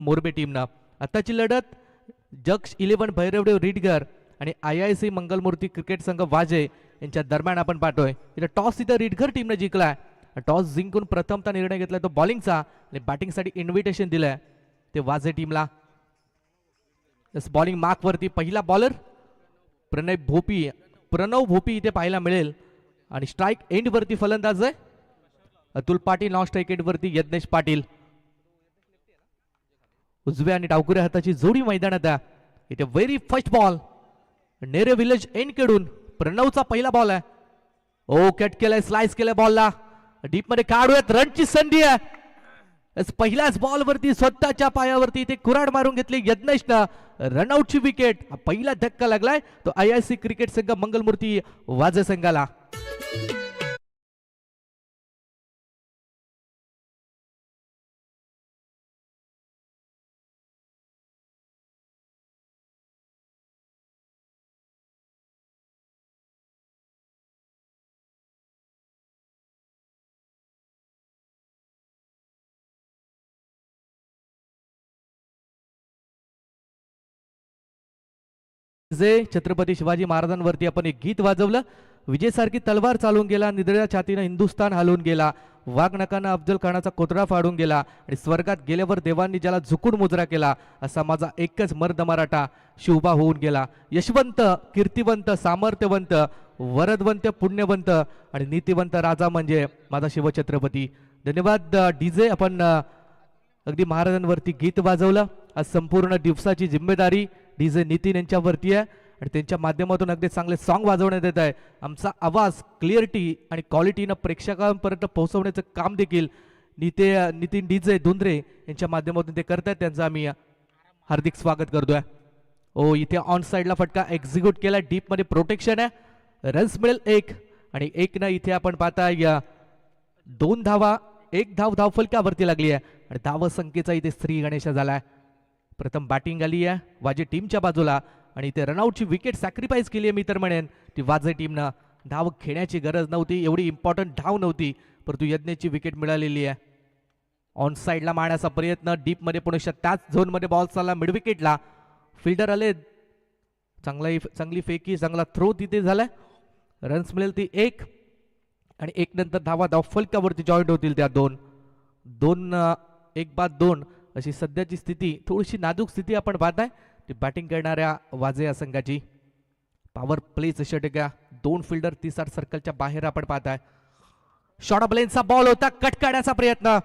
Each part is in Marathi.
मोरबे टीमनं. आताची लढत जक्स 11 भैरवदेव रीडगर आणि IIC मंगलमूर्ती क्रिकेट संघ वाजे यांच्या दरम्यान आपण पाहतोय. इथं टॉस इथं रीडगर टीमने जिंकलाय. टॉस जिंकून प्रथमता निर्णय घेतला तो बॉलिंगचा आणि बॅटिंगसाठी इन्व्हिटेशन दिलंय ते वाजे टीमला. बॉलिंग मार्क वरती पहिला बॉलर प्रणव भोपी इथे पाहायला मिळेल आणि स्ट्राईक एंड वरती फलंदाज आहे Atul Patil. Non strike end वरती यज्ञेश पाटील. उजव्या आणि डावकुऱ्या हाताची जोडी मैदानात आहे. इथे very first ball near village end कडून प्रणवचा पहिला बॉल आहे. ओ कट केलाय, स्लाइस केलाय बॉलला, डीप मध्ये काढूयात, रनची संधी आहे. पहिल्याच बॉल वरती स्वतःच्या पायावरती इथे कुराड मारून घेतली यज्ञेशनं. रनआउटची विकेट. पहिला धक्का लागलाय तो IIC क्रिकेट संघ मंगलमूर्ती वाजे संघाला. जे छत्रपती शिवाजी महाराजांवरती आपण एक गीत वाजवलं. विजयसारखी तलवार चालून गेला, निधड्या छातीनं हिंदुस्थान हलवून गेला, वाघनकानं अफजल खानाचा कोतरा फाडून गेला आणि स्वर्गात गेल्यावर देवांनी ज्याला झुकून मुजरा केला, असा माझा एकच मर्द मराठा शिवबा होऊन गेला. यशवंत, कीर्तिवंत, सामर्थ्यवंत, वरदवंत, पुण्यवंत आणि नीतिवंत राजा म्हणजे माझा शिवछत्रपती. धन्यवाद DJ. आपण अगदी महाराजांवरती गीत वाजवलं. आज संपूर्ण दिवसाची जिम्मेदारी DJ नितीन यांच्यावरती आहे आणि त्यांच्या माध्यमातून अगदी चांगले सॉन्ग वाजवण्यात येत आहे. आमचा आवाज क्लिअरिटी आणि क्वालिटीनं प्रेक्षकांपर्यंत पोहोचवण्याचं काम देखील नितीन DJ धुंद्रे यांच्या माध्यमातून ते करतात. त्यांचं आम्ही हार्दिक स्वागत करतोय. ओ इथे ऑन साईडला फटका एक्झिक्यूट केला, डीप मध्ये प्रोटेक्शन आहे. रन्स मिळेल 1 आणि 1 न इथे आपण पाहताय 2 धावा, 1 धाव धावफलकावरती लागली आहे आणि धाव संख्येचा इथे श्री गणेश झालाय. प्रथम बॅटिंग आली आहे वाजे टीमच्या बाजूला आणि इथे रनआउटची विकेट सॅक्रिफाईस केली आहे. मी तर म्हणेन ती वाजे टीमनं. धाव खेळण्याची गरज नव्हती, एवढी इम्पॉर्टंट धाव नव्हती, परंतु यज्ञेची विकेट मिळालेली आहे. ऑन साईडला मारण्याचा प्रयत्न, डीप मध्ये पुन्हा त्याच झोनमध्ये बॉल चालला मिड विकेटला. फिल्डर आले, चांगली फेकी, चांगला थ्रो तिथे झालाय. रन्स मिळेल ती 1 आणि 1 नंतर धावा धावफलकावरती जॉईंट होतील त्या 2 1 बाद 2 अशी सध्याची स्थिती. थोडीशी नाजूक स्थिती आपण पाहताय ती बॅटिंग करणाऱ्या वाजे या संघाची. पॉवर प्लेच षटक्या, 2 फिल्डर 30 सर्कलच्या बाहेर आपण पाहताय. शॉर्ट ऑफ लेनचा बॉल होता, कट काढण्याचा प्रयत्न,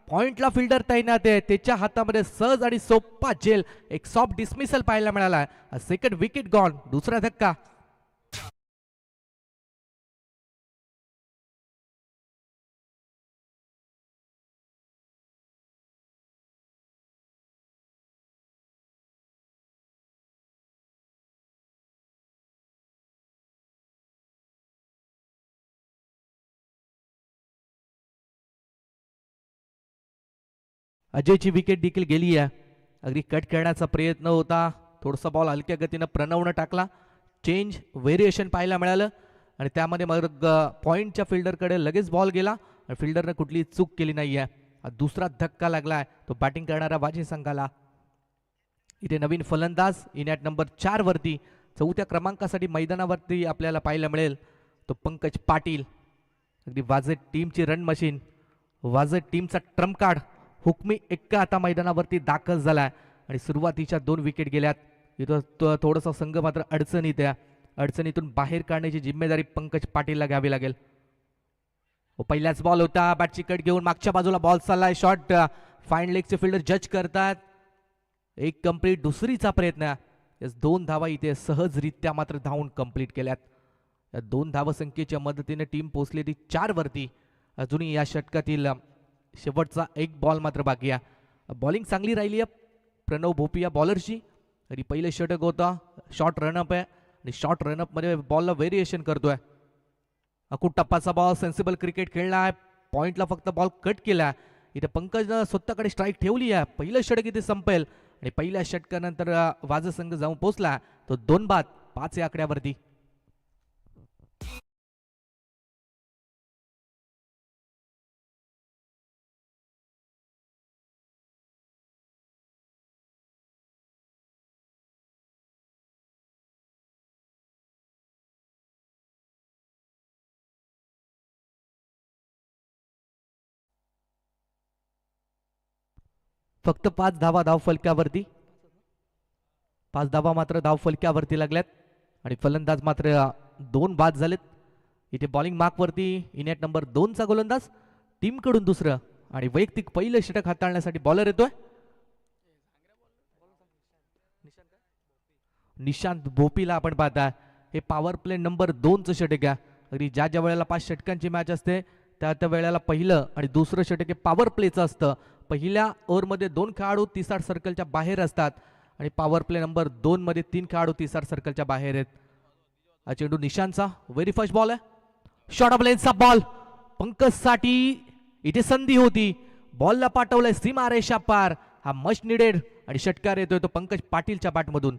पॉइंटला फिल्डर तैनात आहे, त्याच्या हातामध्ये सहज आणि सोपा झेल, एक सॉफ्ट डिसमिसल पाहायला मिळाला. Second wicket gone. दुसरा धक्का. अजयची विकेट देखील गेली आहे. अगदी कट करण्याचा प्रयत्न होता, थोडासा बॉल हलक्या गतीनं प्रणवनं टाकला. चेंज व्हेरिएशन पाहायला मिळालं आणि त्यामध्ये मग पॉइंटच्या फिल्डरकडे लगेच बॉल गेला आणि फिल्डरने कुठली चूक केली नाही आहे. दुसरा धक्का लागलाय तो बॅटिंग करणाऱ्या वाजे संघाला. इथे नवीन फलंदाज इनॅट नंबर 4 वरती 4थ्या क्रमांकासाठी मैदानावरती आपल्याला पाहायला मिळेल तो पंकज पाटील. अगदी वाजे टीमची रन मशीन, वाजे टीमचा ट्रम्प कार्ड हुकमी एक्का आता मैदानावरती दाखल झालाय आणि सुरुवातीच्या 2 विकेट गेल्यात. इथं थोडासा संघ मात्र अडचणीत आहे. अडचणीतून बाहेर काढण्याची जिम्मेदारी पंकज पाटीलला घ्यावी लागेल. पहिलाच बॉल होता, बॅटची कट घेऊन मागच्या बाजूला बॉल चाललाय. शॉट फाईन लेगचे फिल्डर जज करतात. एक कंप्लीट, दुसरीचा प्रयत्न. 2 धावा इथे सहजरित्या मात्र धावून कंप्लीट केल्यात. या 2 धावसंख्येच्या मदतीने टीम पोहोचलेली 4 वरती. अजूनही या षटकातील शेवटचा 1 बॉल मात्र बाकी आहे. बॉलिंग चांगली राहिली आहे प्रणव भोपी या बॉलरची. तरी पहिले षटक होता, शॉर्ट रनअप आहे आणि शॉर्ट रनअप मध्ये बॉलला व्हेरिएशन करतोय. अकुट टप्पाचा बॉल, सेन्सिबल क्रिकेट खेळलाय, पॉइंटला फक्त बॉल कट केला. इथे पंकजनं स्वतःकडे स्ट्राईक ठेवली आहे. पहिलं षटक इथे संपेल आणि पहिल्या षटकानंतर वाजे संघ जाऊन पोहोचला तो 2 बाद 5 या आकड्यावरती. फक्त 5 धावा धाव फलकावरती, 5 धावा मात्र धाव फलकावरती लागल्यात आणि फलंदाज मात्र 2 बाद झालेत. इथे बॉलिंग मार्कवरती इनेट नंबर 2 चा गोलंदाज, टीमकडून दुसरं आणि वैयक्तिक पहिलं षटक हाताळण्यासाठी बॉलर येतोय निशांत भोपीला. आपण पाहता हे पॉवर प्ले नंबर 2 चं षटक आहे. अगदी ज्या ज्या वेळेला 5 षटकांची मॅच असते त्या त्या वेळेला पहिलं आणि दुसरं षटक हे पॉवर प्लेचं असतं. पहिल्या ओव्हरमध्ये 2 खेळाडू 30 सर्कलच्या बाहेर असतात आणि पॉवर प्ले नंबर 2 मध्ये 3 खेळाडू 30 सर्कलच्या बाहेर आहेत. हा चेंडू निशांतचा व्हेरी फर्स्ट बॉल आहे. शॉर्ट ऑफ लेन्सचा बॉल पंकज साठी. इथे संधी होती, बॉलला पाठवलंय सीमा रेषा पार. हा मस्ट निडेड आणि षटकार येतोय तो पंकज पाटीलच्या बॅटमधून.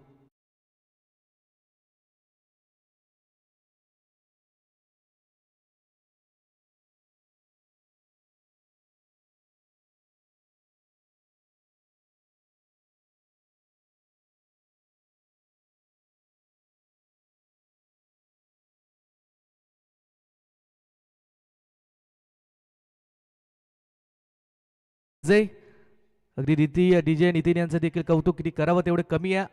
अगदी डीजे नितीन यांचं देखील कौतुक किती करावं तेवढे कमी आहे.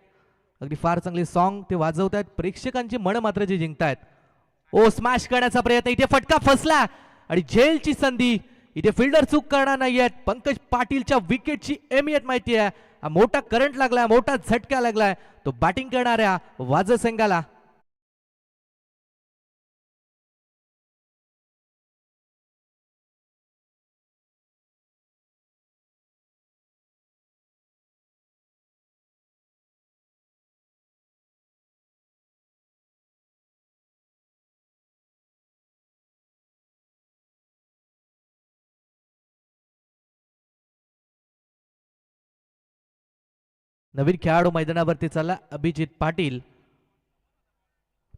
अगदी फार चांगले सॉन्ग ते वाजवत आहेत, प्रेक्षकांची मन मात्र जे जिंकतायत. ओ स्मॅश करण्याचा प्रयत्न, इथे फटका फसला आणि झेलची संधी. इथे फिल्डर चूक करणार नाहीयेत. पंकज पाटीलच्या विकेटची अहमियत माहिती आहे. हा मोठा करंट लागलाय, मोठा झटका लागलाय तो बॅटिंग करणाऱ्या वाजव संघाला. नवीन खेळाडू मैदानावरती चालला अभिजित पाटील.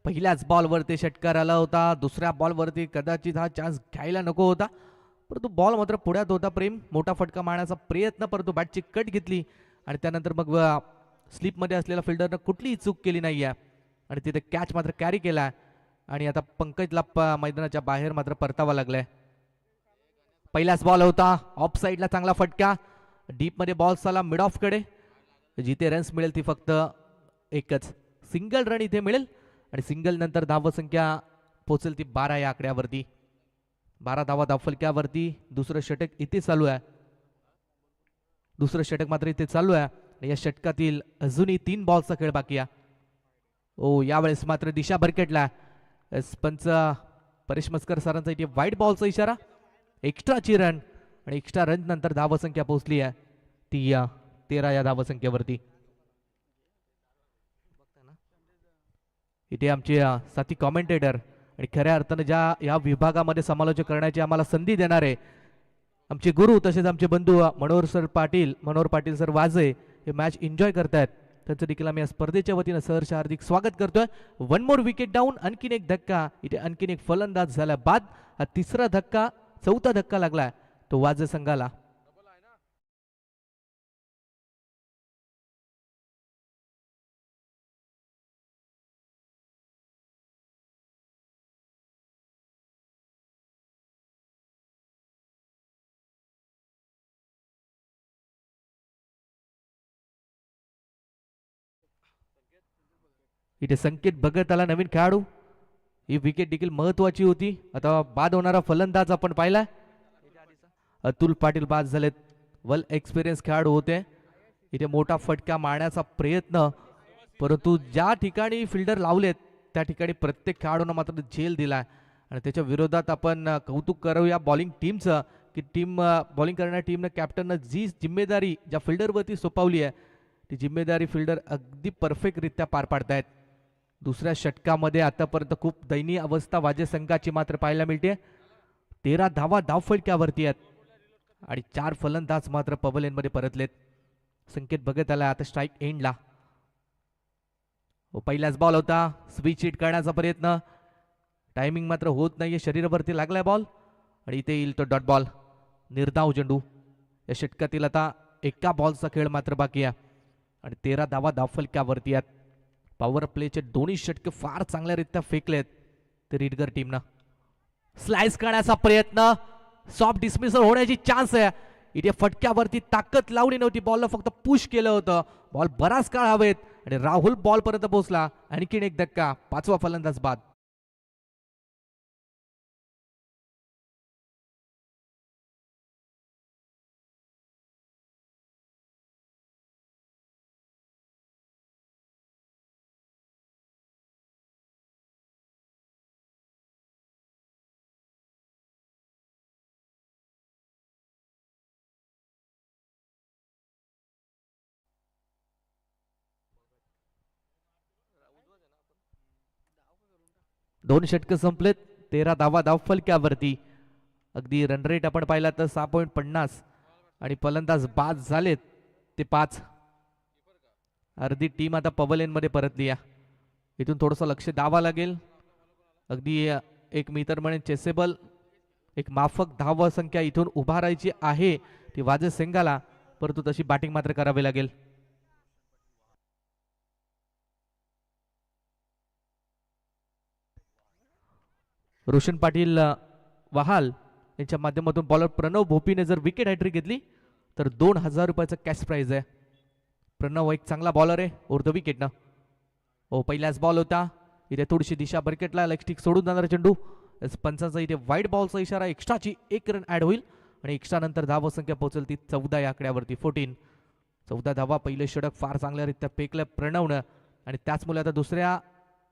पहिल्याच बॉलवरती षटकार आला होता. दुसऱ्या बॉलवरती कदाचित हा चान्स घ्यायला नको होता, परंतु बॉल मात्र पुढ्यात होता. प्रेम मोठा फटका मारण्याचा प्रयत्न, परंतु बॅटची कट घेतली आणि त्यानंतर मग स्लिपमध्ये असलेल्या फिल्डरनं कुठलीही चूक केली नाही आहे आणि तिथे कॅच मात्र कॅरी केला आणि आता पंकजला मैदानाच्या बाहेर मात्र परतावा लागलाय. पहिलाच बॉल होता, ऑफ साईडला चांगला फटका. डीपमध्ये बॉल चालला मिड ऑफ कडे. जिथे रन्स मिळेल ती फक्त एकच सिंगल रन इथे मिळेल आणि सिंगल नंतर धावसंख्या पोहोचेल ती 12 या आकड्यावरती. 12 धावा धावफलक्यावरती. दुसरं षटक इथे चालू आहे, दुसरं षटक मात्र इथे चालू आहे आणि या षटकातील अजूनही 3 बॉलचा खेळ बाकी आहे. ओ यावेळेस मात्र दिशा भरकटला. पंच परेश मस्कर सरांचा इथे वाईट बॉलचा इशारा. एक्स्ट्राची रन आणि एक्स्ट्रा रन नंतर धावसंख्या पोहोचली आहे ती 13 या धावसंख्येवरती. इथे आमचे साथी कॉमेंटेटर आणि खऱ्या अर्थानं ज्या या विभागामध्ये समालोचन करण्याची आम्हाला संधी देणारे आमचे गुरु तसेच आमचे बंधू मनोहर पाटील सर वाजे हे मॅच एन्जॉय करतायत. त्यांचं देखील आम्ही या स्पर्धेच्या वतीनं सहर्ष हार्दिक स्वागत करतोय. 1 मोर विकेट डाऊन. आणखीन एक धक्का. इथे आणखीन एक फलंदाज झाला बाद. हा तिसरा धक्का, चौथा धक्का लागलाय तो वाजे संघाला. इथे संकेत भगत आला नवीन खेळाडू. ही विकेट देखील महत्वाची होती. आता बाद होणारा फलंदाज आपण पाहिला, अतुल पाटील बाद झालेत. वेल एक्सपिरियन्स खेळाडू होते. इथे मोठा फटका मारण्याचा प्रयत्न, परंतु ज्या ठिकाणी फिल्डर लावलेत त्या ठिकाणी प्रत्येक खेळाडूंना मात्र झेल दिलाय आणि त्याच्या विरोधात आपण कौतुक करूया बॉलिंग टीमचं की बॉलिंग करणाऱ्या टीमनं कॅप्टननं जी जिम्मेदारी ज्या फिल्डरवरती सोपवली आहे ती जिम्मेदारी फिल्डर अगदी परफेक्टरित्या पार पाडतायत. दुसऱ्या षटकामध्ये आतापर्यंत खूप दयनीय अवस्था वाजे संघाची मात्र पाहायला मिळते. 13 धावा धावफलक्यावरती आहेत आणि 4 फलंदाज मात्र पवलेनमध्ये परतलेत. संकेत बघत आला आता स्ट्राईक एंडला. पहिलाच बॉल होता, स्विच हिट करण्याचा प्रयत्न, टायमिंग मात्र होत नाहीये. शरीरावरती लागलाय बॉल आणि इथे येईल तो डॉट बॉल. निर्धाव चेंडू. या षटकातील आता एका बॉलचा खेळ मात्र बाकी आहे आणि 13 धावा धावफलक्यावरती आहेत. पॉवर प्लेचे दोन्ही षटके फार चांगल्यारीत्या फेकलेत ते रीडगर टीमनं. स्लाइस करण्याचा प्रयत्न, सॉफ्ट डिसमिसल होण्याची चान्स आहे. इथे फटक्यावरती ताकद लावली नव्हती, बॉलला फक्त पुश केलं होतं. बॉल बराच काळ हवेत आणि राहुल बॉल पर्यंत पोहोचला. आणखीन एक धक्का, 5वा फलंदाज बाद. दोन षटकं संपलेत, 13 धावा धाव फलक्यावरती. अगदी रन रेट आपण पाहिला तर 6.50 आणि फलंदाज बाद झालेत ते 5. अर्धी टीम आता पवलेन मध्ये परतली आहे. इथून थोडंसं लक्ष द्यावं लागेल. अगदी एक मी तर म्हणेन चेसेबल एक माफक धाव संख्या इथून उभारायची आहे ती वाजे सेंगाला, परंतु तशी बॅटिंग मात्र करावी लागेल. रोशन पाटील वहाल यांच्या माध्यमातून बॉलर प्रणव भोपीने जर विकेट हॅट्रिक घेतली तर 2000 रुपयाचं कॅश प्राइज आहे. प्रणव एक चांगला बॉलर आहे ओर द विकेट ना. हो, पहिल्याच बॉल होता इथे, थोडीशी दिशा बरकेटला, लेग स्टिक सोडून जाणार चेंडू. पंचांचा इथे वाईट बॉलचा इशारा, एक्स्ट्राची 1 रन ऍड होईल आणि एक्स्ट्रा नंतर धावा संख्या पोहोचेल ती 14 या आकड्यावरती. 14 धावा. पहिले षटक फार चांगल्यारीत्या पेकलं प्रणवनं आणि त्याचमुळे आता दुसऱ्या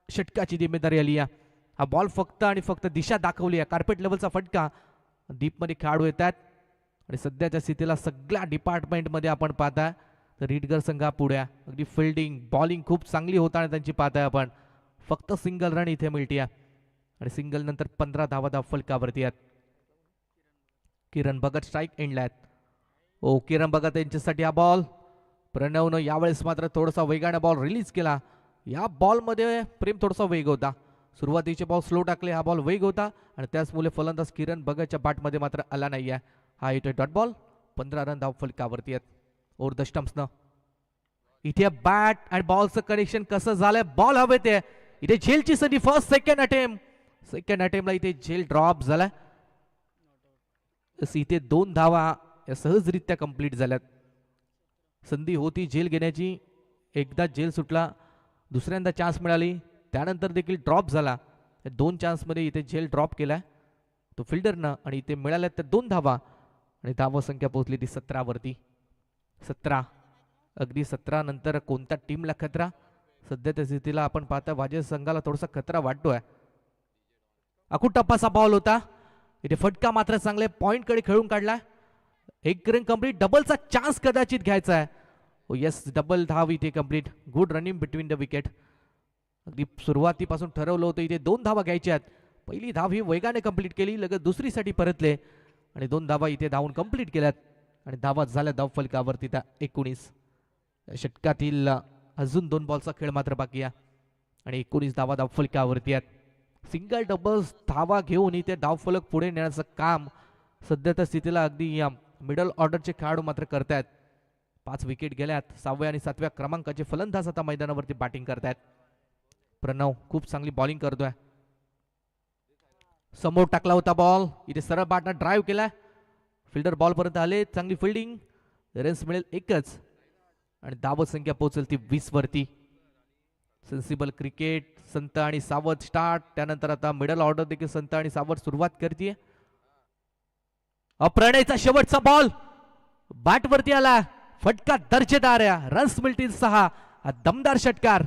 षटकाची जिम्मेदारी आली आहे. हा बॉल फक्त आणि फक्त दिशा दाखवली आहे. कार्पेट लेवलचा फटका, डीपमध्ये खेळाडू येतात आणि सध्याच्या स्थितीला सगळ्या डिपार्टमेंटमध्ये आपण पाहताय तर रीडगर संघा पुढ्या. अगदी फिल्डिंग बॉलिंग खूप चांगली होताना त्यांची पाहताय आपण. फक्त सिंगल रन इथे मिळते आणि सिंगल नंतर 15 धावा धाव फलकावरती आहेत. किरण भगत स्ट्राईक एंडला आहेत. ओ, किरण भगत यांच्यासाठी हा बॉल. प्रणवनं यावेळेस मात्र थोडासा वेगाने बॉल रिलीज केला. या बॉलमध्ये प्रेम थोडासा वेग होता. सुरुवातीचे बॉल स्लो टाकले, हा बॉल वेग होता आणि त्याचमुळे फलंदाज किरण भगतच्या बॅटमध्ये मात्र आला नाही आहे. हा येतोय डॉट बॉल. 15 रन धाव फलकावरती आहेत ओव्हर द स्टंप्सनं. इथे बॅट आणि बॉलचं कनेक्शन कसं झालंय, बॉल हवेत आहे. इथे झेलची संधी, फर्स्ट सेकंड अटेम्प्टला इथे झेल ड्रॉप झालाय. इथे 2 धावा या सहजरित्या कंप्लीट झाल्यात. संधी होती झेल घेण्याची, एकदा झेल सुटला, दुसऱ्यांदा चान्स मिळाली, त्यानंतर देखील ड्रॉप झाला. 2 चान्समध्ये इथे झेल ड्रॉप केलाय तो फिल्डरनं आणि इथे मिळाल्या तर 2 धावा आणि धावा संख्या पोहोचली ती 17 वरती. 17. अगदी 17 नंतर कोणत्या टीमला खतरा, सध्या त्या स्थितीला आपण पाहता वाजे संघाला थोडासा खतरा वाटतोय. अकूट टप्पाचा बॉल होता, इथे फटका मात्र चांगले पॉइंटकडे खेळून काढला. 1 रन कंप्लीट, डबलचा चान्स कदाचित घ्यायचा आहे. ओ येस, डबल धाव इथे complete. Good running between the wicket. अगदी सुरुवातीपासून ठरवलं होतं इथे 2 धावा घ्यायच्यात. पहिली धाव ही वेगाने कंप्लीट केली, लगेच दुसरीसाठी परतले आणि 2 धावा इथे धावून कंप्लीट केल्यात आणि धावा झाल्या धाव फलकावरती त्या 19. षटकातील अजून 2 बॉलचा खेळ मात्र बाकी आहे आणि 19 धावा धाव फलकावरती आहेत. सिंगल डबल्स धावा घेऊन इथे धाव फलक पुढे नेण्याचं काम सध्याच्या स्थितीला अगदी या मिडल ऑर्डरचे खेळाडू मात्र करतायत. 5 विकेट गेल्यात. 6व्या आणि 7व्या क्रमांकाचे फलंदाज आता मैदानावरती बॅटिंग करतायत. प्रणव खूप चांगली बॉलिंग करतोय. समोर टाकला होता बॉल, इथे सरळ बॅटनं ड्राईव्ह केलाय, फिल्डर बॉल पर्यंत आले, चांगली फिल्डिंग, रन्स मिळेल 1च आणि धाव संख्या पोहोचेल ती 20 वरती. सेन्सिबल क्रिकेट, संत आणि सावध स्टार्ट, त्यानंतर आता मिडल ऑर्डर देखील संत आणि सावध सुरुवात करते. प्रणयचा शेवटचा बॉल बॅट वरती आला, फटका दर्जेदार आहे, रन्स मिळतील 6. दमदार षटकार.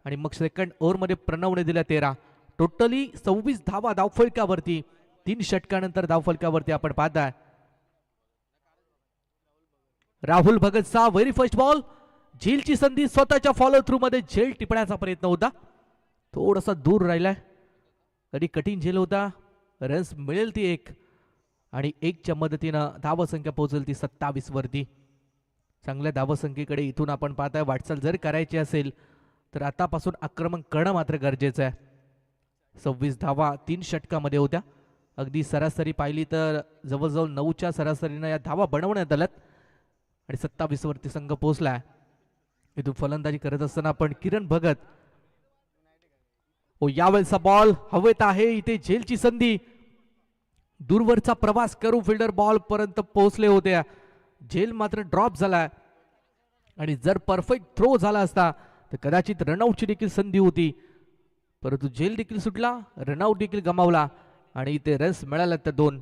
आणि मग सेकंड ओव्हरमध्ये प्रणवने दिल्या 13. टोटली 26 धावा धावफलकावरती. 3 षटकानंतर धावफलकावरती आपण पाहताय राहुल भगतचा व्हेरी फर्स्ट बॉल. झेलची संधी स्वतःच्या फॉलो थ्रू मध्ये झेल टिपण्याचा प्रयत्न होता, थोडासा दूर राहिलाय. कधी कठीण झेल होता. रन्स मिळेल ती 1 आणि 1च्या मदतीनं धावसंख्या पोहोचेल ती 27 वरती. चांगल्या धावसंख्येकडे इथून आपण पाहताय वाटचाल जर करायची असेल तर आतापासून आक्रमण करणं मात्र गरजेचं आहे. 26 धावा 3 षटकामध्ये होत्या. अगदी सरासरी पाहिली तर जवळजवळ 9च्या सरासरीनं या धावा बनवण्यात आल्यात आणि 27 वरती संघ पोहोचलाय. इथून फलंदाजी करत असताना आपण किरण भगत, यावेळेचा बॉल हवेत आहे. इथे झेलची संधी, दूरवरचा प्रवास करून फिल्डर बॉल पर्यंत पोहोचले होते. झेल मात्र ड्रॉप झाला आणि जर परफेक्ट थ्रो झाला असता तर कदाचित रनआउटची देखील संधी होती, परंतु झेल देखील सुटला, रनआउट देखील गमावला आणि इथे रन्स मिळाला तर 2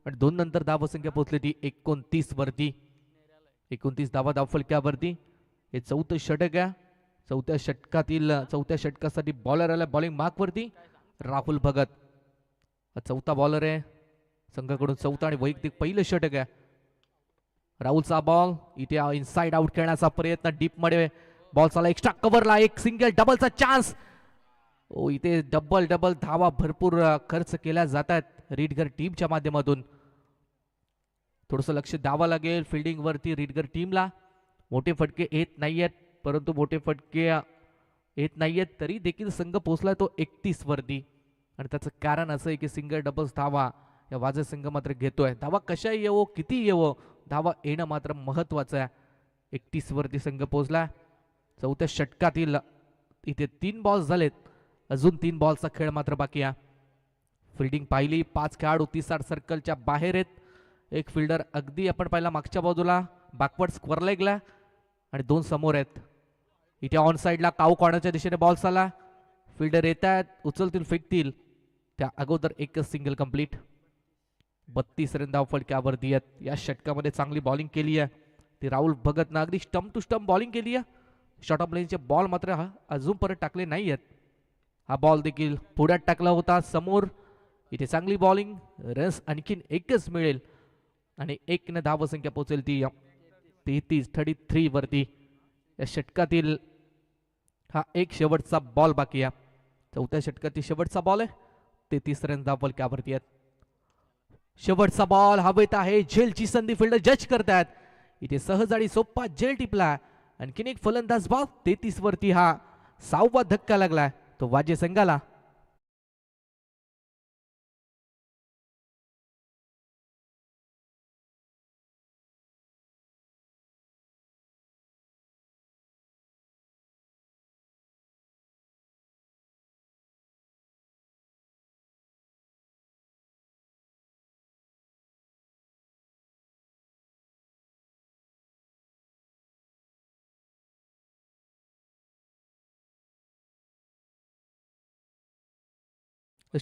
आणि 2 नंतर धावसंख्या पोहोचली ती 29 वरती. 29 धावा धावफलकावरती. हे 4थं षटक आहे. 4थ्या षटकासाठी बॉलर आला बॉलिंग मार्क वरती. राहुल भगत हा 4था बॉलर आहे. संघाकडून 4थं आणि वैयक्तिक पहिलं षटक आहे. राहुलचा बॉल इथे इनसाइड आउट खेळण्याचा प्रयत्न, डीप मध्ये बॉल चाला, एक्स्ट्रा कव्हरला एक सिंगल डबलचा चान्स. इथे डबल धावा भरपूर खर्च केल्या जातात रीडगर टीमच्या माध्यमातून. थोडंसं लक्ष द्यावं लागेल फिल्डिंग वरती रीडगर टीमला. मोठे फटके येत नाहीयेत, परंतु मोठे फटके येत नाहीयेत तरी देखील संघ पोहोचला तो 31 वरती आणि त्याचं कारण असं आहे की सिंगल डबल्स धावा या वाजत संघ मात्र घेतोय. धावा कशा येवो किती येवो, धावा येणं मात्र महत्वाचं आहे. 31 वरती संघ पोहोचला. 4थ्या षटकातील इथे 3 बॉल्स झालेत, अजून 3 बॉलचा खेळ मात्र बाकी आहे. फिल्डिंग पाहिली, 5 खेळाडू 30 सर्कलच्या बाहेर आहेत. एक फिल्डर अगदी आपण पाहिला मागच्या बाजूला बॅकवर्ड स्क्वेअर लेगला आणि 2 समोर आहेत. इथे ऑन साइडला काऊ कॉर्नरच्या दिशेने बॉल आला. फिल्डर येत आहेत, उचलतील फेकतील, त्या अगोदर एकच सिंगल कंप्लीट. 32 रन धावफलकावरती आहेत. या षटकामध्ये चांगली बॉलिंग केली आहे ती राहुल भगतनं, अगदी स्टंप टू स्टंप बॉलिंग केली आहे. शॉर्ट ऑफ लाईनचे बॉल मात्र अजून परत टाकले नाही आहेत. हा बॉल देखील पुढ्यात टाकला होता समोर. इथे चांगली बॉलिंग, रन्स आणखीन एकच मिळेल आणि 1 धावसंख्या पोहोचेल ती 33 वरती. या षटकातील हा एक शेवटचा बॉल बाकी आहे. 4थ्या षटकातील शेवटचा बॉल आहे. 33 रन धावफलकावरती आहेत. शेवटचा बॉल हवेत आहे. झेलची संधी फिल्डर जज करतात. इथे सहज आणि सोप्पा झेल टिपला. आणखीन एक फलंदाज बॉल 33 वरती. हा 6वा धक्का लागलाय तो वाजे संघाला.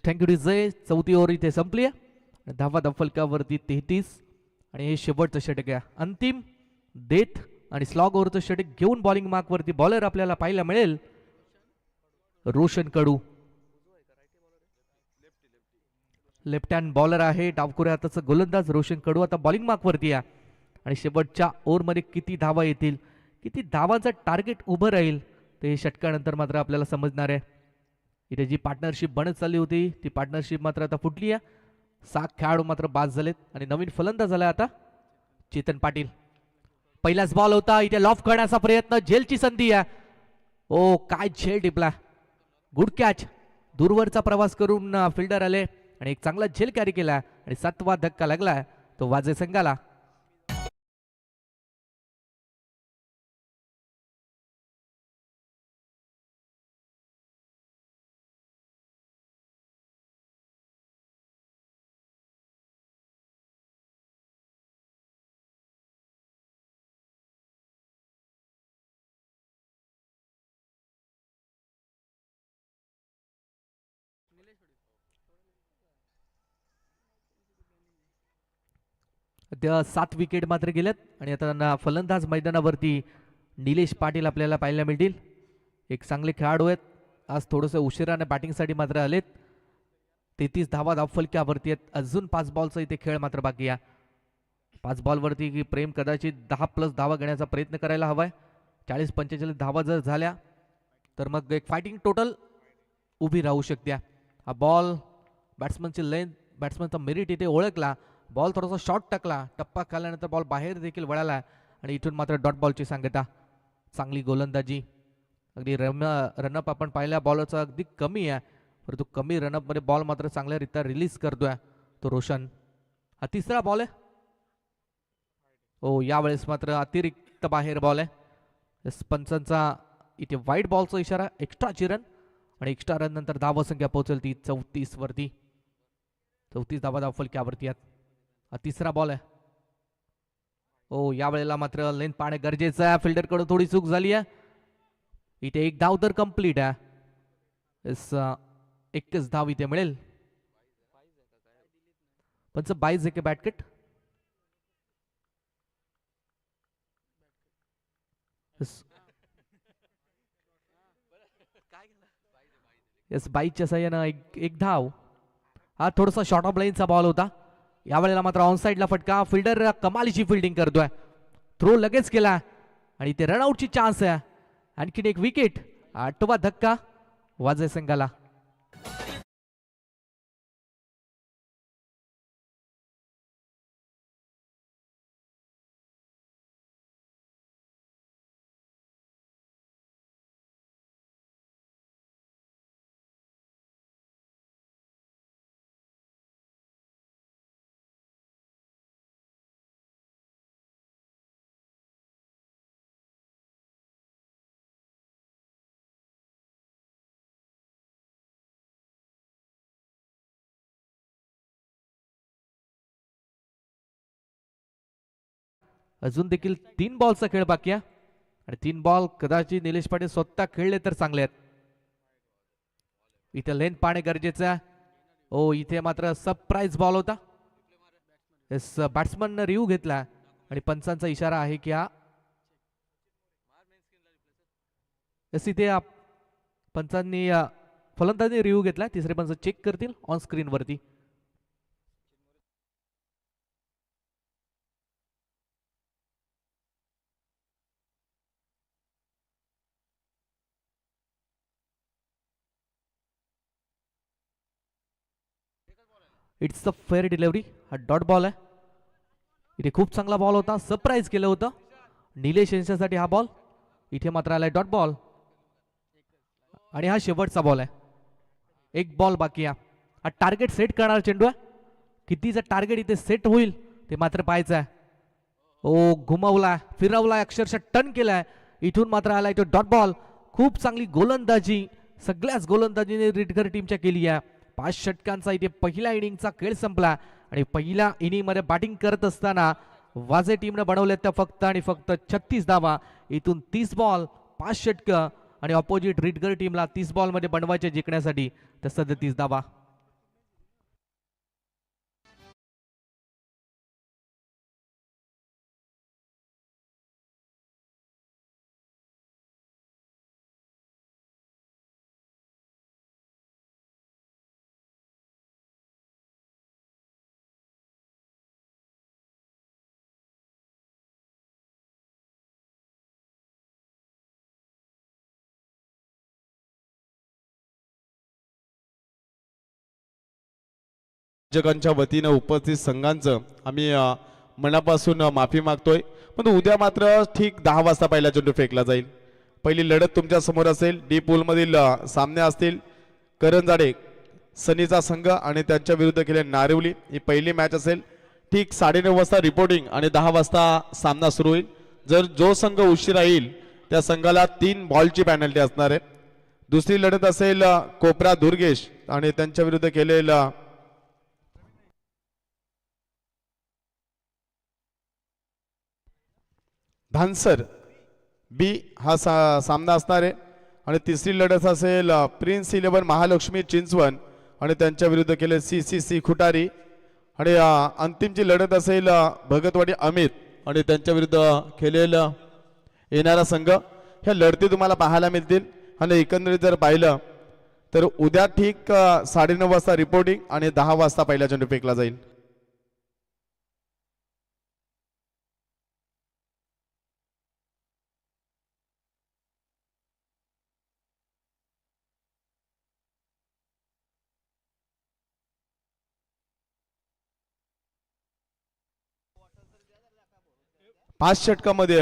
Thank you DJ. 4थी ओव्हर इथे संपली आहे. धावा धावफलकावरती 33 आणि हे शेवटचं षटक आहे. अंतिम डेथ आणि स्लॉग ओव्हरचं षटक घेऊन बॉलिंग मार्क वरती बॉलर आपल्याला पाहायला मिळेल रोशन कडू. लेफ्ट हँड बॉलर आहे. डावखुऱ्या हाताचा गोलंदाज रोशन कडू आता बॉलिंग मार्क वरती आहे आणि शेवटच्या ओव्हरमध्ये किती धावा येतील, किती धावांचं टार्गेट उभं राहील ते षटकानंतर मात्र आपल्याला समजणार आहे. इथे जी पार्टनरशिप बनत चालली होती ती पार्टनरशिप मात्र आता फुटली आहे. 7 खेळाडू मात्र बाद झालेत आणि नवीन फलंदाज झाला आता चेतन पाटील. पहिलाच बॉल होता. इथे लॉफ करण्याचा प्रयत्न, झेलची संधी आहे. काय झेल टिपला. Good catch. दूरवरचा प्रवास करून फिल्डर आले आणि एक चांगला झेल कॅरी केला आणि 7वा धक्का लागला तो वाजे संघाला. त्या 7 विकेट मात्र गेल्यात आणि आता फलंदाज मैदानावरती निलेश पाटील आपल्याला पाहायला मिळतील. एक चांगले खेळाडू आहेत, आज थोडंसं उशिराने बॅटिंगसाठी मात्र आलेत. 33 धावा धावफलक्यावरती आहेत. अजून 5 बॉलचा इथे खेळ मात्र बाकी आहे. 5 बॉलवरती की प्रेम कदाचित 10+ धावा घेण्याचा प्रयत्न करायला हवाय. 40-45 धावा जर झाल्या तर मग एक फायटिंग टोटल उभी राहू शकते. हा बॉल बॅट्समनची लेंथ, बॅट्समनचा मेरिट इथे ओळखला. बॉल थोडासा शॉर्ट टाकला, टप्पा खाल्यानंतर बॉल बाहेर देखील वळाला आणि इथून मात्र डॉट बॉलची सांगता. चांगली गोलंदाजी. अगदी रनअप आपण पाहिल्या बॉलरचा अगदी कमी आहे, परंतु कमी रनअपमध्ये बॉल मात्र चांगल्यारीत्या रिलीज करतोय तो रोशन. हा तिसरा बॉल आहे. यावेळेस मात्र अतिरिक्त बाहेर बॉल आहे. पंचांचा इथे वाईट बॉलचा इशारा. एक्स्ट्राची रन आणि एक्स्ट्रा रन नंतर धावसंख्या पोहोचेल ती 34 वरती. 34 धावा धावफलक्यावरती आहेत. हा तिसरा बॉल आहे. यावेळेला मात्र लेंथ पाहणे गरजेचं आहे. फिल्डरकडून थोडी चूक झाली आहे. इथे एक धाव तर कंप्लीट आहे. एकच धाव इथे मिळेल. पंच 22 आहे बॅटकट. येस 22च्या साह्यानं एक धाव. हा थोडासा शॉर्ट ऑफ लाईनचा बॉल होता. यावेळेला मात्र ऑन साईडला फटका. फिल्डर कमालीची फिल्डिंग करतोय. थ्रो लगेच केला आणि इथे रनआउटची चान्स आहे. आणखीन एक विकेट. 8वा धक्का वाजय संघाला. अजून देखील 3 बॉलचा खेळ बाकी आहे आणि 3 बॉल कदाचित निलेश पाटील स्वतः खेळले तर चांगले आहेत. इथे लेंथ पाहणे गरजेचं आहे. इथे मात्र सरप्राईज बॉल होता. येस बॅट्समन रिव्ह्यू घेतला आणि पंचांचा इशारा आहे की हा इथे पंचांनी फलंदाजी रिव्ह्यू घेतला. तिसरे पंच चेक करतील ऑन स्क्रीन वरती. It's a fair delivery. हा डॉट बॉल आहे. इथे खूप चांगला बॉल होता. सरप्राईज केलं होतं निलेश यांच्यासाठी हा बॉल. इथे मात्र आलाय डॉट बॉल आणि हा शेवटचा बॉल आहे. एक बॉल बाकी आहे. हा टार्गेट सेट करणार चेंडू आहे. कितीचं टार्गेट इथे सेट होईल ते मात्र पाहायचं आहे. घुमवलाय, फिरवलाय, अक्षरशः टर्न केलाय. इथून मात्र आलाय तो डॉट बॉल. खूप चांगली गोलंदाजी सगळ्याच गोलंदाजीने रिडगर टीमच्या केली आहे. 5 षटकांचा इथे पहिल्या इनिंगचा खेळ संपला आणि पहिल्या इनिंग मध्ये बॅटिंग करत असताना वाजे टीमने बनवल्या त्या फक्त आणि फक्त 36 धावा. इथून 30 बॉल 5 षटक आणि ऑपोजिट रिडगर टीमला 30 बॉल मध्ये बनवायचे जिंकण्यासाठी तर 37 धावा. जगांच्या वतीनं उपस्थित संघांचं आम्ही मनापासून माफी मागतोय. पण उद्या मात्र ठीक 10 वाजता पहिला चेंडू फेकला जाईल. पहिली लढत तुमच्या समोर असेल. डी पूल मधील सामने असतील. करंजाडे सनीचा संघ आणि त्यांच्या विरुद्ध केले नारिवली. ही पहिली मॅच असेल. ठीक 9:30 वाजता रिपोर्टिंग आणि 10 वाजता सामना सुरू होईल. जर जो संघ उशिरा येईल त्या संघाला 3 बॉलची पेनल्टी असणार आहे. दुसरी लढत असेल कोपरा दुर्गेश आणि त्यांच्या विरुद्ध केलेला धानसर बी हा सामना असणार आहे. आणि तिसरी लढत असेल प्रिन्स 11 महालक्ष्मी चिंचवण आणि त्यांच्या विरुद्ध केले CCC खुटारी. आणि अंतिमची लढत असेल भगतवाडी अमित आणि त्यांच्या विरुद्ध खेळलेला येणारा संघ. ह्या लढती तुम्हाला पाहायला मिळतील. आणि एकंदरीत जर पाहिलं तर उद्या ठीक 9:30 वाजता रिपोर्टिंग आणि 10 वाजता पहिला चेंडू फेकला जाईल. पाच षटकामध्ये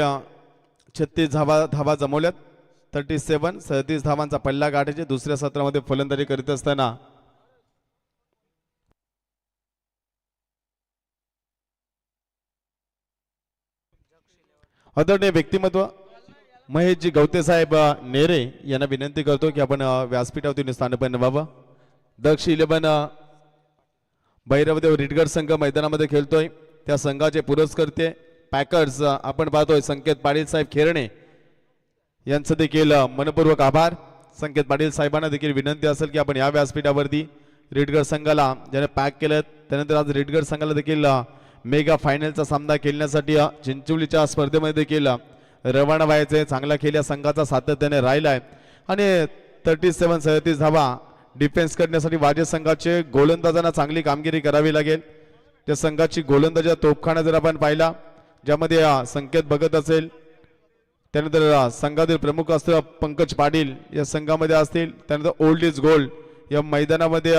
36 धावा जमवल्यात. 37 धावांचा पल्ला गाठायचे. दुसऱ्या सत्रामध्ये फलंदाजी करीत असताना आदरणीय व्यक्तिमत्व महेशजी गवते साहेब नेरे यांना विनंती करतो की आपण व्यासपीठावरून स्थानपन्न व्हावं. दक्ष 11 भैरवदेव रिटगड संघ मैदानामध्ये खेळतोय. त्या संघाचे पुरस्कर्ते पॅकर्स आपण पाहतोय संकेत पाटील साहेब खेरणे यांचं देखील मनपूर्वक आभार. संकेत पाटील साहेबांना देखील विनंती असेल की आपण या व्यासपीठावरती रिटगड संघाला ज्याने पॅक केलं त्यानंतर आज रिटगड संघाला देखील मेगा फायनलचा सामना खेळण्यासाठी चिंचोलीच्या स्पर्धेमध्ये देखील रवाना व्हायचे. चांगला खेळ या संघाचा सातत्याने राहिलाय आणि 37 धावा डिफेन्स करण्यासाठी वाजे संघाचे गोलंदाजांना चांगली कामगिरी करावी लागेल. त्या संघाची गोलंदाजी तोफखाना जर आपण पाहिला ज्यामध्ये संकेत भगत असेल त्यानंतर संघातील प्रमुख असतील पंकज पाटील या संघामध्ये असतील. त्यानंतर ओल्ड इज गोल्ड या मैदानामध्ये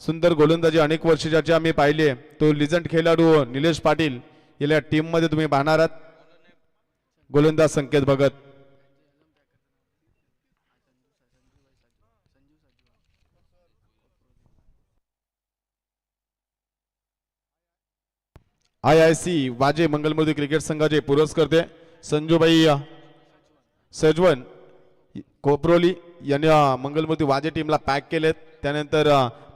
सुंदर गोलंदाजी अनेक वर्षाची आम्ही पाहिली आहे. तो लिजंड खेळाडू निलेश पाटील या टीम मध्ये तुम्ही पाहणार आहात. गोलंदाज संकेत भगत. IIC वाजे मंगलमूर्ती क्रिकेट संघाचे पुरस्कर्ते संजूबाई सजवन कोपरोली यांनी मंगलमूर्ती वाजे टीमला पॅक केलेत. त्यानंतर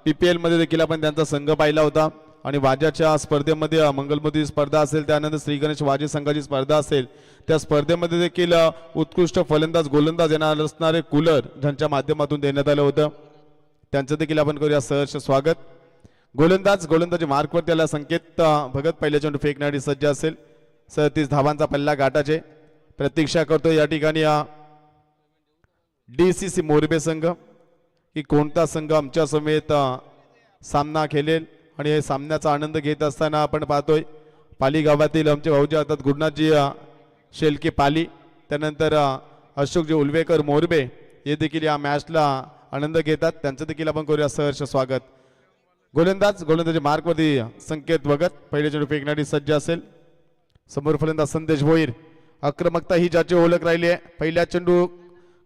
PPL मध्ये देखील आपण त्यांचा संघ पाहिला होता आणि वाजाच्या स्पर्धेमध्ये मंगलमूर्ती स्पर्धा असेल त्यानंतर श्री गणेश वाजे संघाची स्पर्धा असेल त्या स्पर्धेमध्ये देखील उत्कृष्ट फलंदाज गोलंदाज यांना असणारे कूलर ज्यांच्या माध्यमातून देण्यात आलं होतं त्यांचं देखील आपण करूया सहर्ष स्वागत. गोलंदाजी मार्कवर त्याला संकेत भगत पहिल्या चेंडू फेकण्यासाठी सज्ज असेल. 37 धावांचा पल्ला गाठाचे प्रतीक्षा करतो या ठिकाणी DCC मोरबे संघ की कोणता संघ आमच्या समेत सामना खेळेल आणि हे सामन्याचा आनंद घेत असताना आपण पाहतोय पाली गावातील आमचे भाऊजी अर्थात गुरुनाथजी शेलके पाली त्यानंतर अशोकजी उलवेकर मोरबे हे देखील या मॅचला आनंद घेतात. त्यांचं देखील आपण करूया सहर्ष स्वागत. गोलंदाजी मार्कवरती संकेत भगत पहिल्या चेंडू फेकण्यासाठी सज्ज असेल. समोर फलंदाज संदेश भोईर. आक्रमकता ही ज्याची ओळख राहिली आहे. पहिल्या चेंडू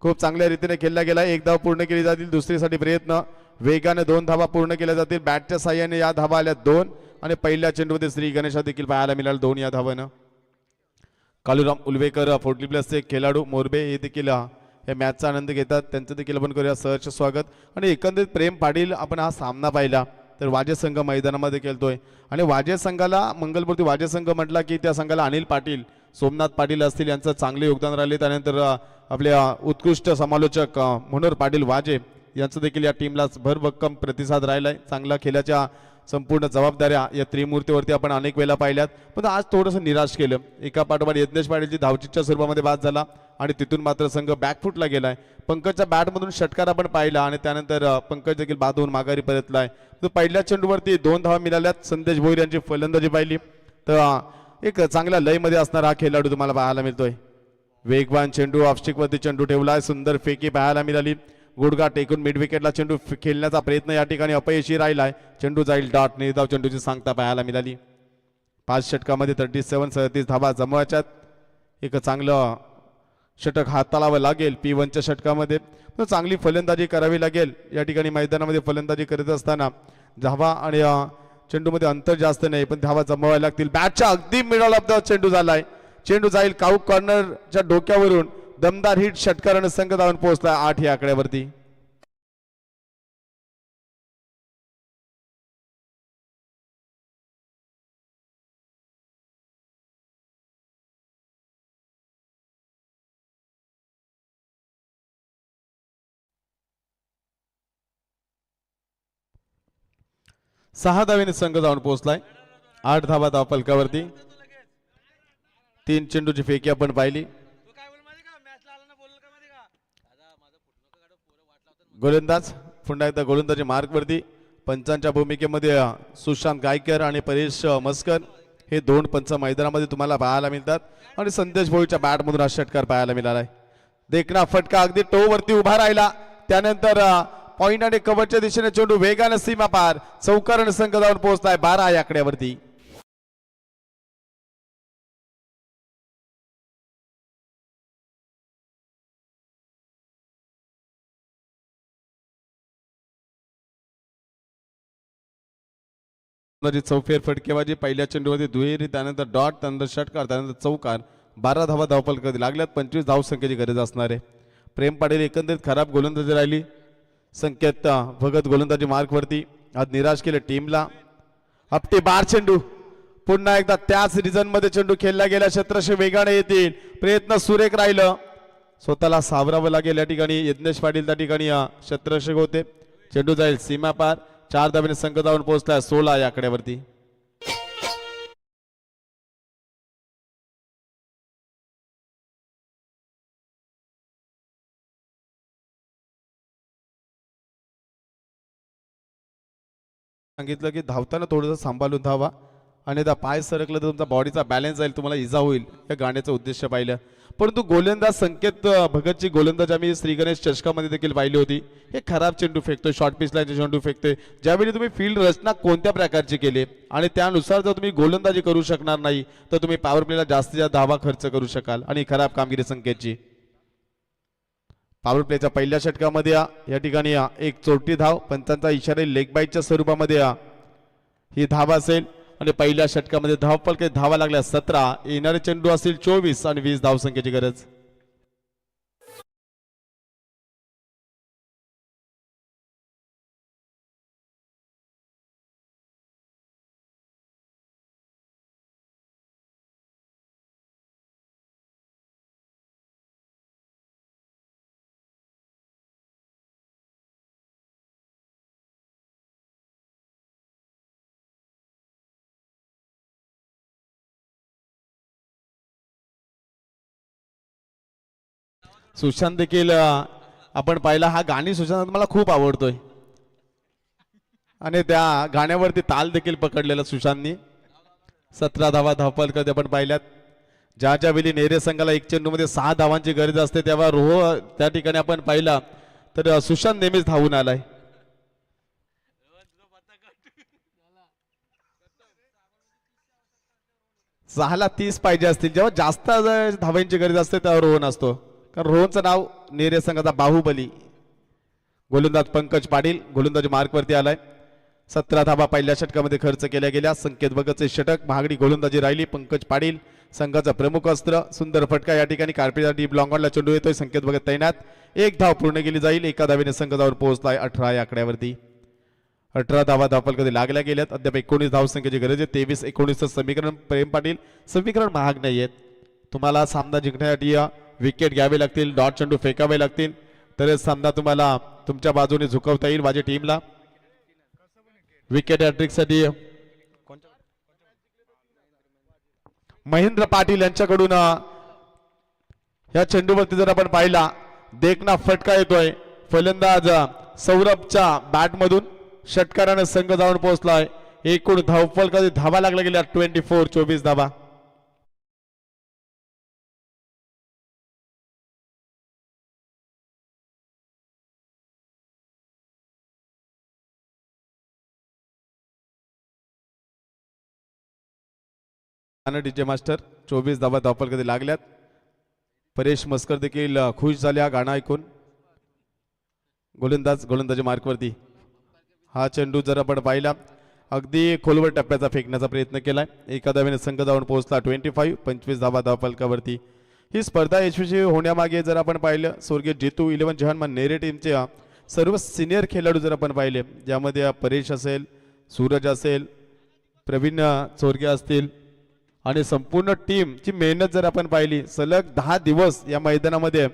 खूप चांगल्या रीतीने खेळला गेला. एक धाव पूर्ण केली जातील. दुसरीसाठी प्रयत्न वेगाने 2 धावा पूर्ण केल्या जातील. बॅटच्या साह्याने या धावा आल्या 2 आणि पहिल्या चेंडूमध्ये श्री गणेशा देखील पाहायला मिळाल 2 या धावानं. कालूराम उलवेकर 40+ एक खेळाडू मोरबे हे देखील या मॅचचा आनंद घेतात. त्यांचं देखील आपण करूया सहर्ष स्वागत. आणि एकंदरीत प्रेम पाटील आपण हा सामना पाहिला तर वाजे संघ मैदानामध्ये खेळतोय आणि वाजे संघाला मंगलमूर्ती वाजे संघ म्हटला की त्या संघाला अनिल पाटील सोमनाथ पाटील असतील यांचं चांगले योगदान राहिले. त्यानंतर आपल्या उत्कृष्ट समालोचक मनोहर पाटील वाजे यांचं देखील या टीमला भरभक्कम प्रतिसाद राहिलाय. चांगला खेळाच्या संपूर्ण जबाबदाऱ्या या त्रिमूर्तीवरती आपण अनेक वेळा पाहिल्यात पण आज थोडंसं निराश केलं. एका पाठोपाठ यज्ञेश पाटीलची धावचीच्या स्वरूपामध्ये बाद झाला आणि तिथून मात्र संघ बॅकफुटला गेलाय. पंकजच्या बॅटमधून षटकार आपण पाहिला आणि त्यानंतर पंकज देखील बाद होऊन माघारी परतलाय. तर पहिल्या चेंडूवरती 2 धावा मिळाल्यात. संदेश भोईर यांची फलंदाजी पाहिली तर एक चांगल्या लयमध्ये असणारा हा खेळाडू तुम्हाला पाहायला मिळतोय. वेगवान चेंडू ऑफस्टिकवरती चेंडू ठेवलाय. सुंदर फेकी पाहायला मिळाली. गुडघा टेकून मिड विकेटला चेंडू खेळण्याचा प्रयत्न या ठिकाणी अपयशी राहिलाय. चेंडू जाईल डॉट. निर्धाव चेंडूची सांगता पाहायला मिळाली. 5 षटकामध्ये 37 धावा जमवायच्यात. एक चांगलं षटक हाताळावं लागेल P1च्या षटकामध्ये. पण चांगली फलंदाजी करावी लागेल या ठिकाणी मैदानामध्ये फलंदाजी करत असताना. धावा आणि चेंडूमध्ये अंतर जास्त नाही पण धावा जमवायला लागतील. बॅटच्या अगदी मिडल चेंडू झालाय. चेंडू जाईल काऊक कॉर्नरच्या डोक्यावरून. दमदार हिट षटकाराने संघ धावून पोहोचला 8 या आकड्यावरती. सहा धावेने संघ जाऊन पोहोचलाय. 8 धावा धाव फलकावरती. 3 चेंडूची फेकी आपण पाहिली. गोलंदाज पुन्हा एकदा गोलंदाजी मार्कवरती पंचांच्या भूमिकेमध्ये सुशांत गायकर आणि परेश मस्कर हे दोन पंच मैदानामध्ये तुम्हाला पाहायला मिळतात आणि संदेश भोईच्या बॅटमधून हा षटकार पाहायला मिळालाय. देखना फटका अगदी टो वरती उभा राहिला त्यानंतर पॉइंट आणि कव्हरच्या दिशेने चेंडू वेगाने सीमा पार चौकार संघ जाऊन पोहोचलाय 12 या आकड्यावरती. चौफेर फटकेबाजी पहिल्या चेंडूवरती दुहेरी त्यानंतर डॉट त्यानंतर षटकार त्यानंतर चौकार 12 धावा धावपल कधी लागल्यात 25 धाव संख्येची गरज असणार आहे. प्रेम पाटील एकंदरीत खराब गोलंदाजी राहिली. संकेत भगत गोलंदाजी मार्कवरती आज निराश केले टीमला. आपटे बार चेंडू पुन्हा एकदा त्याच रिजन मध्ये चेंडू खेळला गेला. क्षेत्रशे वेगाने येतील प्रयत्न सुरेख राहिलं स्वतःला सावरावं लागेल या ठिकाणी. यज्ञेश पाटील त्या ठिकाणी क्षेत्ररक्षक होते. चेंडू जाईल सीमा पार 4 धावेने संघ जाऊन पोहोचलाय 16 या आकड्यावरती. सांगितलं की धावताना थोडंसं सांभाळून धावा आणि पाय सरकलं तर तुमचा बॉडीचा बॅलन्स जाईल तुम्हाला इजा होईल या गाण्याचं उद्देश पाहिलं. परंतु गोलंदाज संकेत भगतची गोलंदाज आम्ही श्री गणेश चषकामध्ये देखील पाहिली होती. हे खराब चेंडू फेकतोय शॉर्ट पिच लाईनचे चेंडू फेकतोय. ज्यावेळी तुम्ही फील्ड रचना कोणत्या प्रकारची केली आणि त्यानुसार जर तुम्ही गोलंदाजी करू शकणार नाही तर तुम्ही पॉवर प्लेला जास्तीत जास्त धावा खर्च करू शकाल आणि खराब कामगिरी संकेतची. पॉवर प्लेच्या पहिल्या षटकामध्ये या ठिकाणी एक चोरटी धाव पंचांचा इशारा लेग बाईटच्या स्वरूपामध्ये ही धाव असेल आणि पहिल्या षटकामध्ये धावपल धावा लागल्या 17 येणारे चेंडू असतील 24 आणि 20 धाव संख्येची गरज. सुशांत देखील आपण पाहिला हा गाणी सुशांत मला खूप आवडतोय आणि त्या गाण्यावरती ताल देखील पकडलेला सुशांतनी. 17 धावा धावपल कधी आपण पाहिल्यात. ज्या वेळी नेरे संघाला एक चेंडू मध्ये 6 धावांची गरज असते तेव्हा रोह त्या ठिकाणी आपण पाहिला तर सुशांत नेहमीच धावून आलाय. सहाला 30 पाहिजे असतील जेव्हा जास्त धावांची गरज असते तेव्हा रोहन असतो कारण रोहनचं नाव नेरे संघाचा बाहुबली. गोलंदाज पंकज पाटील गोलंदाज मार्कवरती आलाय. 17 धावा पहिल्या षटकामध्ये खर्च केल्या गेल्या. संकेत भगतचे षटक महागडी गोलंदाजी राहिली. पंकज पाटील संघाचा प्रमुख अस्त्र. सुंदर फटका या ठिकाणी कार्पेटचा डीप लॉंग ऑनला चेंडू येतोय. संकेत भगत तैनात. एक धाव पूर्ण केली जाईल. एका धावेने संघ जाऊन पोहोचलाय 18 या आकड्यावरती. 18 धावा धावपल कधी लागल्या गेल्यात. अद्याप 19 धाव संख्येची गरज आहे. 23-19 समीकरण प्रेम पाटील समीकरण महाग नाहीयेत. तुम्हाला सामना जिंकण्यासाठी विकेट घ्यावे लागतील डॉट चेंडू फेकावे लागतील तरच सामना तुम्हाला तुमच्या बाजूने झुकवता येईल. माझ्या टीमला विकेट हॅट्रिक साठी महेंद्र पाटील यांच्याकडून या चेंडूवरती जर आपण पाहिला देखना फटका येतोय. फलंदाज सौरभच्या बॅटमधून षटकाराने संघ जाऊन पोहोचलाय. एकूण धावफल कधी धावा लागल्या गेल्या 24 धावा. डीजे मास्टर 24 धावा धावपल कधी लागल्यात. परेश मस्कर देखील खुश झाले हा गाणं ऐकून. गोलंदाजी मार्कवरती हा चेंडू जर आपण पाहिला अगदी खोलवर टप्प्याचा फेकण्याचा प्रयत्न केलाय. एका धावेने संघ जाऊन पोहोचला 25 धावा धावपलकावरती. ही स्पर्धा यशस्वी होण्यामागे जर आपण पाहिलं स्वर्गीय जितू 11 जहान नेरे टीमचे सर्व सिनियर खेळाडू जर आपण पाहिले ज्यामध्ये परेश असेल सूरज असेल प्रवीण चोरगे असतील आणि संपूर्ण टीमची मेहनत जर आपण पाहिली सलग 10 दिवस या मैदानामध्ये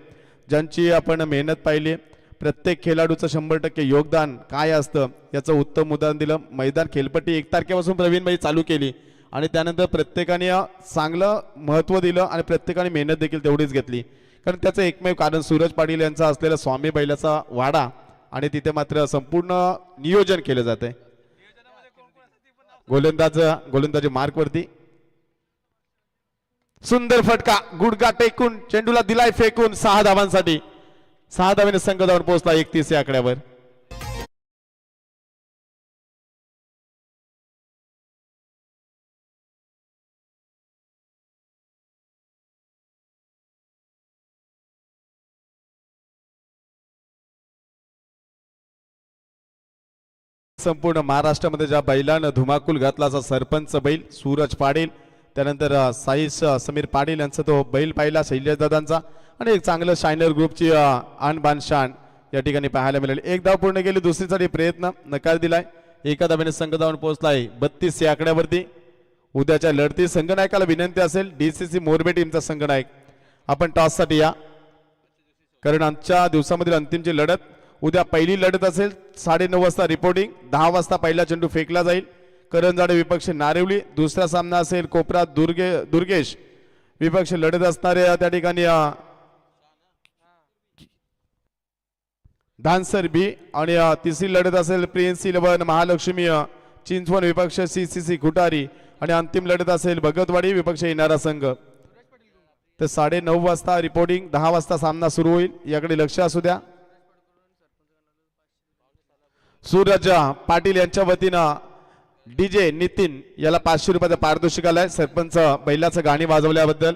ज्यांची आपण मेहनत पाहिली प्रत्येक खेळाडूचं 100% योगदान काय असतं याचं उत्तम उदाहरण दिलं. मैदान खेळपट्टी 1 तारखेपासून प्रवीणभाई चालू केली आणि त्यानंतर प्रत्येकाने चांगलं महत्त्व दिलं आणि प्रत्येकाने मेहनत देखील तेवढीच घेतली कारण त्याचं एकमेव कारण सूरज पाटील यांचा असलेला स्वामी बैलाचा वाडा आणि तिथे मात्र संपूर्ण नियोजन केलं जाते. गोलंदाजी मार्क वरती सुंदर फटका, गुडगा टेकून चेंडूला दिलाय फेकून 6 धावांसाठी. 6 धावेने संघ धावून पोहोचला 31 या आकड्यावर. संपूर्ण महाराष्ट्रामध्ये ज्या बैलानं धुमाकूल घातला असा सरपंच बैल सूरज पाटील, त्यानंतर साईश समीर पाटील यांचा तो बैल पाहिला शैलेश दादांचा, आणि एक चांगलं शायनर ग्रुपची आन बान शान या ठिकाणी पाहायला मिळाली. एक धाव पूर्ण केली, दुसरीसाठी प्रयत्न नकार दिलाय. एका धावेने संघ धावून पोहोचलाय 32 या आकड्यावरती. उद्याच्या लढती संघनायकाला विनंती असेल, डीसीसी मोरबे टीमचा संघनायक आपण टॉससाठी या, कारण आजच्या दिवसामधील अंतिमची लढत उद्या पहिली लढत असेल. 9:30 वाजता रिपोर्टिंग, 10 वाजता पहिला चेंडू फेकला जाईल. करंजाडे विपक्ष नारिवली. दुसरा सामना असेल कोपरा दुर्गेश विपक्ष लढत असणारे त्या ठिकाणी धानसर बी, आणि तिसरी लढत असेल प्रिन्स 11 महालक्ष्मी चिंचवण विपक्ष सीसीसी खुटारी, आणि अंतिम लढत असेल भगतवाडी विपक्ष येणारा संघ. तर 9:30 वाजता रिपोर्टिंग, 10 वाजता सामना सुरू होईल, याकडे लक्ष असू द्या. सूरज पाटील यांच्या वतीनं डीजे नितीन याला 500 रुपयाचा पारितोषिक आलाय सरपंच बैलाचं गाणी वाजवल्याबद्दल.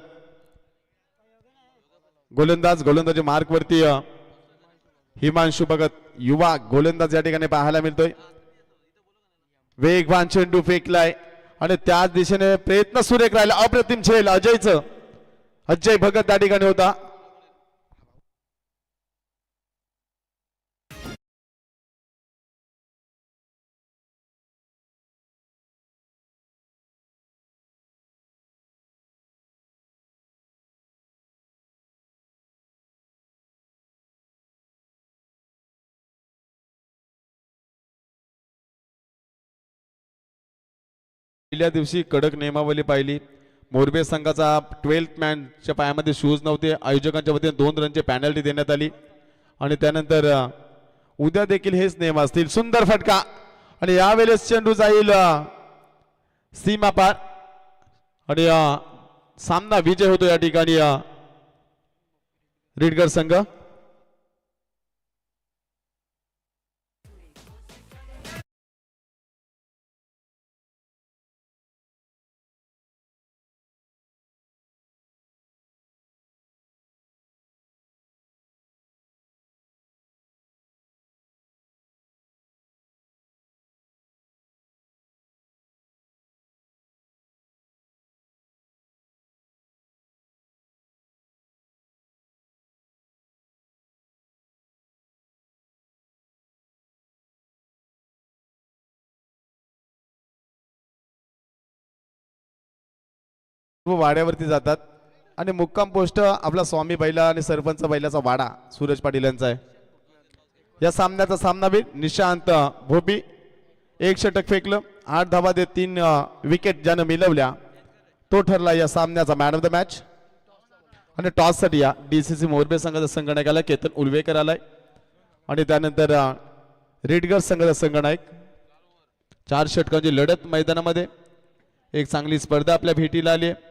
गोलंदाजी मार्क वरती हिमांशु भगत युवा गोलंदाज या ठिकाणी पाहायला मिळतोय. वेगवान चेंडू फेकलाय आणि त्याच दिशेने प्रयत्न सुरेख राहिला. अप्रतिम झेल अजय भगत त्या ठिकाणी होता. पहिल्या दिवशी कडक नियमावली पाहिली. मोरबे संघाचा 12th मॅनच्या पायामध्ये शूज नव्हते. आयोजकांच्या वतीने 2 रनची पेनल्टी देण्यात आली, आणि त्यानंतर उद्या देखील हेच नियम असतील. सुंदर फटका, आणि यावेळेस चेंडू जाईल सीमा पार, आणि सामना विजय होतो या ठिकाणी रिडगर संघ. वाड्यावरती जातात, आणि मुक्काम पोस्ट आपला स्वामी बैला आणि सरपंच बैलाचा वाडा सूरज पाटील यांचा आहे. या सामन्याचा सामनावीर निशांत भोपी 1 षटक फेकलं, 8 धावा देत 3 विकेट ज्यानं मिळवल्या, तो ठरला या सामन्याचा मॅन ऑफ द मॅच. आणि टॉससाठी या डीसीसी मोरबे संघाचा संघनायकाला केतन उलवेकर आलाय, आणि त्यानंतर रिडगर संघाचा संघनायक. 4 षटकांची लढत मैदानामध्ये, एक चांगली स्पर्धा आपल्या भेटीला आली.